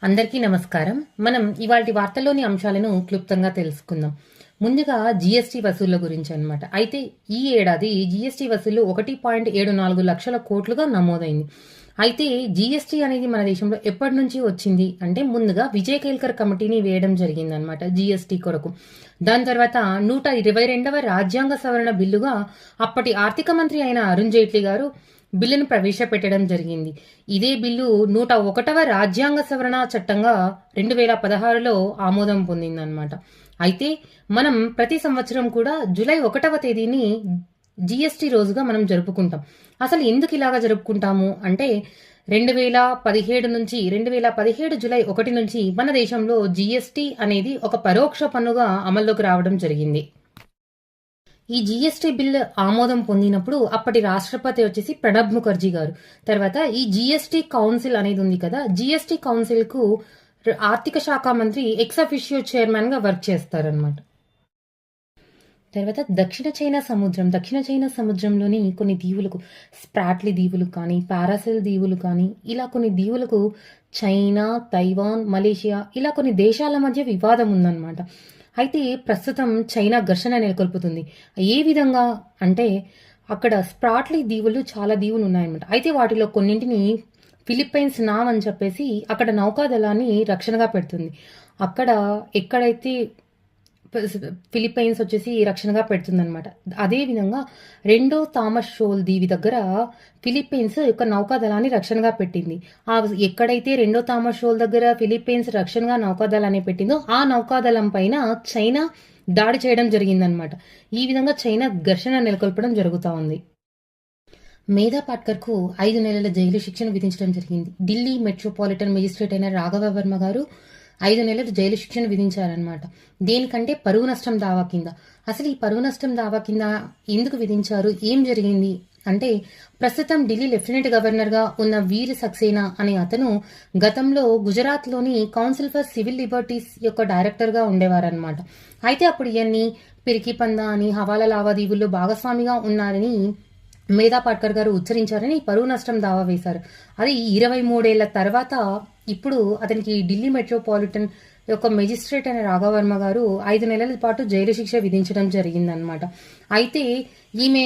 అందరికీ నమస్కారం. మనం ఇవాల్టి వార్తల్లోని అంశాలను క్లుప్తంగా తెలుసుకుందాం. ముందుగా జీఎస్టీ వసూళ్ల గురించి అన్నమాట. అయితే ఈ ఏడాది జీఎస్టీ వసూళ్లు 1.74 లక్షల కోట్లుగా నమోదైంది. అయితే జీఎస్టీ అనేది మన దేశంలో ఎప్పటి నుంచి వచ్చింది అంటే ముందుగా విజయ్ కేల్కర్ కమిటీని వేయడం జరిగిందనమాట జీఎస్టీ కొరకు. దాని తర్వాత 122వ రాజ్యాంగ సవరణ బిల్లుగా అప్పటి ఆర్థిక మంత్రి అయిన అరుణ్ జైట్లీ గారు బిల్లును ప్రవేశపెట్టడం జరిగింది. ఇదే బిల్లు 101వ రాజ్యాంగ సవరణ చట్టంగా 2016లో ఆమోదం పొందిందనమాట. అయితే మనం ప్రతి సంవత్సరం కూడా జూలై 1వ తేదీని జిఎస్టీ రోజుగా మనం జరుపుకుంటాం. అసలు ఎందుకు ఇలాగా జరుపుకుంటాము అంటే 2017 జూలై 1 నుంచి మన దేశంలో జిఎస్టీ అనేది ఒక పరోక్ష పన్నుగా అమల్లోకి రావడం జరిగింది. ఈ జీఎస్టీ బిల్ ఆమోదం పొందినప్పుడు అప్పటి రాష్ట్రపతి వచ్చేసి ప్రణబ్ ముఖర్జీ గారు. తర్వాత ఈ జీఎస్టీ కౌన్సిల్ అనేది ఉంది కదా, జీఎస్టీ కౌన్సిల్ కు ఆర్థిక శాఖ మంత్రి ఎక్స్ అఫిషియో చైర్మన్ గా వర్క్ చేస్తారనమాట. తర్వాత దక్షిణ చైనా సముద్రంలోని కొన్ని దీవులకు, స్ప్రాట్లీ దీవులు కానీ, పారాసెల్ దీవులు కానీ, ఇలా కొన్ని దీవులకు చైనా, తైవాన్, మలేషియా ఇలా కొన్ని దేశాల మధ్య వివాదం ఉందన్నమాట. అయితే ప్రస్తుతం చైనా ఘర్షణ నెలకొల్పుతుంది. ఏ విధంగా అంటే అక్కడ స్ప్రాట్లీ దీవులు చాలా దీవులు ఉన్నాయన్నమాట. అయితే వాటిలో కొన్నింటిని ఫిలిప్పైన్స్ నామ్ అని చెప్పేసి అక్కడ నౌకాదళాన్ని రక్షణగా పెడుతుంది. అక్కడ ఎక్కడైతే ఫిలిప్పైన్స్ వచ్చేసి రక్షణగా పెడుతుందన్నమాట. అదేవిధంగా రెండో థామస్ షోల్ దీవి దగ్గర ఫిలిప్పైన్స్ యొక్క నౌకాదళాన్ని రక్షణగా పెట్టింది. ఎక్కడైతే రెండో థామస్ షోల్ దగ్గర ఫిలిప్పైన్స్ రక్షణగా నౌకాదళాన్ని పెట్టిందో ఆ నౌకాదళం పైన చైనా దాడి చేయడం జరిగిందనమాట. ఈ విధంగా చైనా ఘర్షణ నెలకొల్పడం జరుగుతూ ఉంది. మేధా పాట్కర్ కు 5 నెలల జైలు శిక్షను విధించడం జరిగింది. ఢిల్లీ మెట్రోపాలిటన్ మెజిస్ట్రేట్ అయిన రాఘవ వర్మ గారు 5 నెలలు జైలు శిక్షను విధించారనమాట. దేనికంటే పరువు నష్టం దావా కింద. అసలు ఈ పరువు నష్టం దావా కింద ఎందుకు విధించారు, ఏం జరిగింది అంటే ప్రస్తుతం ఢిల్లీ లెఫ్టినెంట్ గవర్నర్ గా ఉన్న వీర్ సక్సేనా అనే అతను గతంలో గుజరాత్ లోని కౌన్సిల్ ఫర్ సివిల్ లిబర్టీస్ యొక్క డైరెక్టర్ గా ఉండేవారనమాట. అయితే అప్పుడు ఇవన్నీ పిరికి పందా అని హవాలా లావాదేవీల్లో భాగస్వామిగా ఉన్నారని మేధా పాట్కర్ గారు ఉచ్చరించారని పరువు నష్టం దావా వేశారు. అది 23 ఏళ్ల తర్వాత ఇప్పుడు అతనికి ఢిల్లీ మెట్రోపాలిటన్ యొక్క మెజిస్ట్రేట్ అయిన రాఘవర్మ గారు 5 నెలల పాటు జైలు శిక్ష విధించడం జరిగిందనమాట. అయితే ఈమె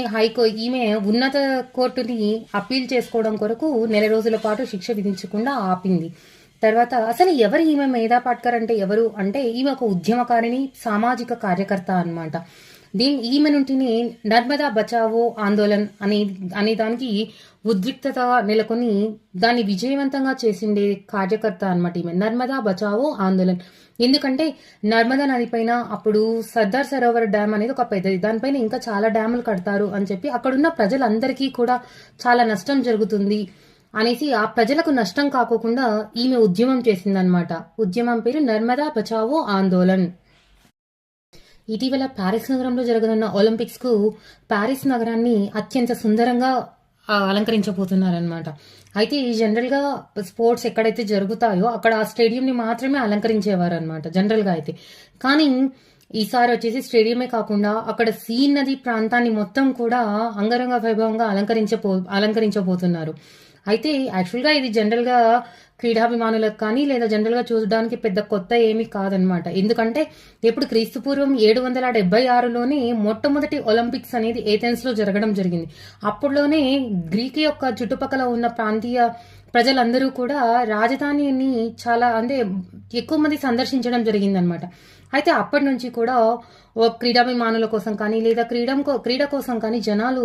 ఉన్నత కోర్టుని అప్పీల్ చేసుకోవడం కొరకు నెల రోజుల పాటు శిక్ష విధించకుండా ఆపింది. తర్వాత అసలు ఎవరు ఈమె మేధా పాట్కర్ అంటే ఎవరు అంటే ఈమె ఒక ఉద్యమకారిణి, సామాజిక కార్యకర్త అన్నమాట. ఈమె నుండిని నర్మదా బచావో ఆందోళన్ అనే దానికి ఉద్రిక్తత నెలకొని దాన్ని విజయవంతంగా చేసిండే కార్యకర్త అనమాట ఈమె. నర్మదా బచావో ఆందోళన్ ఎందుకంటే నర్మదా నది పైన అప్పుడు సర్దార్ సరోవర్ డ్యామ్ అనేది ఒక పెద్దది, దానిపైన ఇంకా చాలా డ్యాములు కడతారు అని చెప్పి అక్కడున్న ప్రజలందరికీ కూడా చాలా నష్టం జరుగుతుంది అనేసి ఆ ప్రజలకు నష్టం కాకోకుండా ఈమె ఉద్యమం చేసిందనమాట. ఉద్యమం పేరు నర్మదా బచావో ఆందోళన్. ఇటీవల ప్యారిస్ నగరంలో జరగనున్న ఒలింపిక్స్ కు ప్యారిస్ నగరాన్ని అత్యంత సుందరంగా అలంకరించబోతున్నారనమాట. అయితే జనరల్ గా స్పోర్ట్స్ ఎక్కడైతే జరుగుతాయో అక్కడ ఆ స్టేడియం ని మాత్రమే అలంకరించేవారు అనమాట జనరల్ గా అయితే. కానీ ఈసారి వచ్చేసి స్టేడియమే కాకుండా అక్కడ సీన్ నది ప్రాంతాన్ని మొత్తం కూడా అంగరంగ వైభవంగా అలంకరించబోతున్నారు. అయితే యాక్చువల్ గా ఇది జనరల్ గా క్రీడాభిమానులకు కానీ లేదా జనరల్ గా చూడడానికి పెద్ద కొత్త ఏమీ కాదనమాట. ఎందుకంటే ఇప్పుడు క్రీస్తుపూర్వం 776లోనే మొట్టమొదటి ఒలింపిక్స్ అనేది ఏథెన్స్ లో జరగడం జరిగింది. అప్పుడులోనే గ్రీక్ యొక్క చుట్టుపక్కల ఉన్న ప్రాంతీయ ప్రజలందరూ కూడా రాజధానిని చాలా ఎక్కువ మంది సందర్శించడం జరిగిందనమాట. అయితే అప్పటి నుంచి కూడా క్రీడాభిమానుల కోసం కానీ లేదా క్రీడ కోసం కానీ జనాలు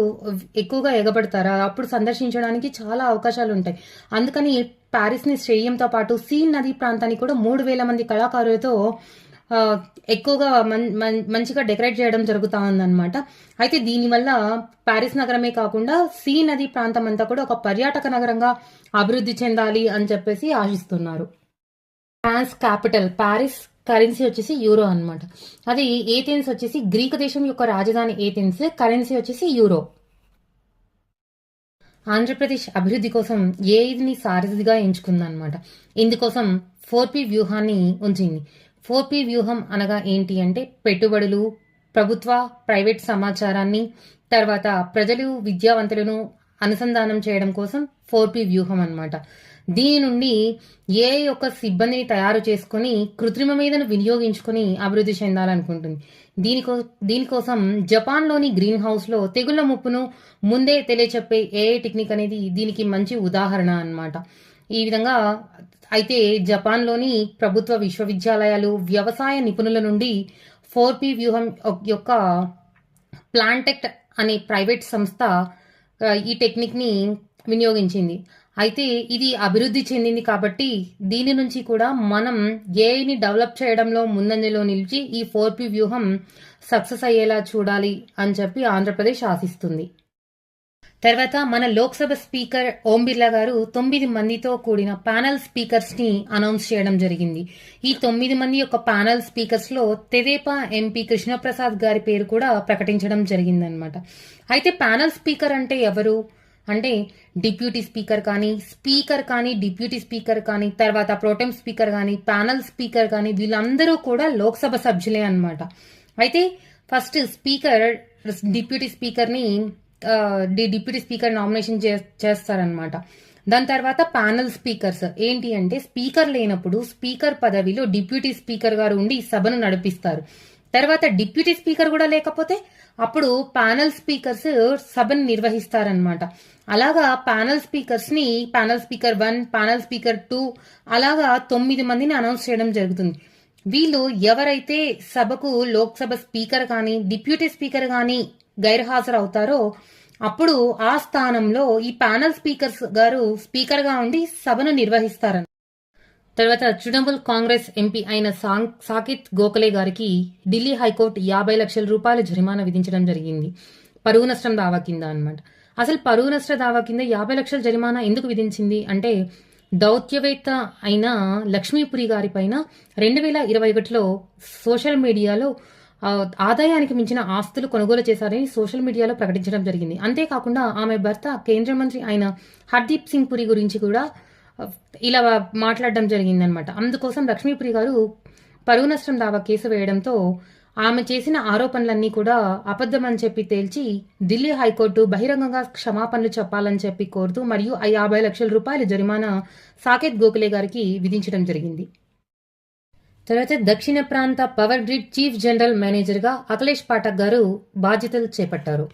ఎక్కువగా ఎగబడతారు. అప్పుడు సందర్శించడానికి చాలా అవకాశాలు ఉంటాయి. అందుకని ప్యారిస్ ని స్టేడియంతో పాటు సీన్ నది ప్రాంతాన్ని కూడా 3000 మంది కళాకారులతో ఎక్కువగా మంచిగా డెకరేట్ చేయడం జరుగుతా ఉందన్నమాట. అయితే దీనివల్ల ప్యారిస్ నగరమే కాకుండా సీన్ నది ప్రాంతం అంతా కూడా ఒక పర్యాటక నగరంగా అభివృద్ధి చెందాలి అని చెప్పేసి ఆశిస్తున్నారు. ఫ్రాన్స్ క్యాపిటల్ ప్యారిస్, కరెన్సీ వచ్చేసి యూరో అనమాట. అది ఏథెన్స్ వచ్చేసి గ్రీక్ దేశం యొక్క రాజధాని ఏథెన్స్, కరెన్సీ వచ్చేసి యూరో. ఆంధ్రప్రదేశ్ అభివృద్ధి కోసం ఏఐని సారథిగా ఎంచుకుందనమాట. ఇందుకోసం 4P వ్యూహాన్ని ఉంచింది. 4P వ్యూహం అనగా ఏంటి అంటే పెట్టుబడులు, ప్రభుత్వ ప్రైవేట్ సమాచారాన్ని, తర్వాత ప్రజలు విద్యావంతులను అనుసంధానం చేయడం కోసం 4P వ్యూహం అన్నమాట. దీని నుండి ఏఐ యొక్క సిబ్బందిని తయారు చేసుకొని కృత్రిమ మీదను వినియోగించుకొని అభివృద్ధి చెందాలనుకుంటుంది. దీనికోసం జపాన్లోని గ్రీన్ హౌస్లో తెగుళ్ల ముప్పును ముందే తెలియచెప్పే ఏఐ టెక్నిక్ అనేది దీనికి మంచి ఉదాహరణ అన్నమాట. ఈ విధంగా అయితే జపాన్లోని ప్రభుత్వ విశ్వవిద్యాలయాలు, వ్యవసాయ నిపుణుల నుండి 4P వ్యూహం యొక్క ప్లాంటెక్ట్ అనే ప్రైవేట్ సంస్థ ఈ టెక్నిక్ని వినియోగించింది. అయితే ఇది అభివృద్ధి చెందింది కాబట్టి దీని నుంచి కూడా మనం ఏఐని డెవలప్ చేయడంలో ముందంజలో నిలిచి ఈ 4P వ్యూహం సక్సెస్ అయ్యేలా చూడాలి అని చెప్పి ఆంధ్రప్రదేశ్ ఆశిస్తుంది. తర్వాత మన లోక్సభ స్పీకర్ ఓం బిర్లా గారు 9 మందితో కూడిన ప్యానల్ స్పీకర్స్ ని అనౌన్స్ చేయడం జరిగింది. ఈ 9 మంది యొక్క ప్యానల్ స్పీకర్స్ లో తెదేపా ఎంపీ కృష్ణప్రసాద్ గారి పేరు కూడా ప్రకటించడం జరిగిందనమాట. అయితే ప్యానల్ స్పీకర్ అంటే ఎవరు అంటే డిప్యూటీ స్పీకర్ కానీ డిప్యూటీ స్పీకర్ కానీ తర్వాత ప్రోటెం స్పీకర్ కానీ ప్యానల్ స్పీకర్ కానీ వీళ్ళందరూ కూడా లోక్సభ సభ్యులే అన్నమాట. అయితే first speaker deputy speaker nomination చేస్తారనమాట. దాని తర్వాత ప్యానల్ స్పీకర్స్ ఏంటి అంటే స్పీకర్ లేనప్పుడు స్పీకర్ పదవిలో డిప్యూటీ స్పీకర్ గారు ఉండి సభను నడిపిస్తారు. తర్వాత డిప్యూటీ స్పీకర్ కూడా లేకపోతే అప్పుడు ప్యానల్ స్పీకర్స్ సభను నిర్వహిస్తారనమాట. అలాగా ప్యానల్ స్పీకర్స్ ని ప్యానల్ స్పీకర్ 1, ప్యానల్ స్పీకర్ 2 అలాగా 9 మందిని అనౌన్స్ చేయడం జరుగుతుంది. వీళ్ళు ఎవరైతే సభకు లోక్సభ స్పీకర్ కానీ డిప్యూటీ స్పీకర్ కానీ గైర్హాజరు అవుతారో అప్పుడు ఆ స్థానంలో ఈ ప్యానల్ స్పీకర్స్ గారు స్పీకర్ గా ఉండి సభను నిర్వహిస్తారని. తర్వాత తృణమూల్ కాంగ్రెస్ ఎంపీ అయిన సాకేత్ గోఖలే గారికి ఢిల్లీ హైకోర్టు 50 లక్షల రూపాయల జరిమానా విధించడం జరిగింది. పరువు నష్టం దావా కింద అన్నమాట. అసలు పరువు నష్ట దావా కింద 50 లక్షల జరిమానా ఎందుకు విధించింది అంటే దౌత్యవేత్త అయిన లక్ష్మీపురి గారి పైన 2021లో సోషల్ మీడియాలో ఆదాయానికి మించిన ఆస్తులు కొనుగోలు చేశారని సోషల్ మీడియాలో ప్రకటించడం జరిగింది. అంతేకాకుండా ఆమె భర్త కేంద్ర మంత్రి అయిన హర్దీప్ సింగ్ పురి గురించి కూడా ఇలా మాట్లాడడం జరిగిందనమాట. అందుకోసం లక్ష్మీపురి గారు పరువు నష్టం దావా కేసు వేయడంతో ఆమె చేసిన ఆరోపణలన్నీ కూడా అబద్ధమని చెప్పి తేల్చి ఢిల్లీ హైకోర్టు బహిరంగంగా క్షమాపణలు చెప్పాలని చెప్పి కోరుతూ మరియు 50 లక్షల రూపాయల జరిమానా సాకేత్ గోఖలే గారికి విధించడం జరిగింది. తర్వాత దక్షిణ ప్రాంత power grid chief general manager గా అఖిలేష్ పాఠక్ గారు బాధ్యతలు చేపట్టారు.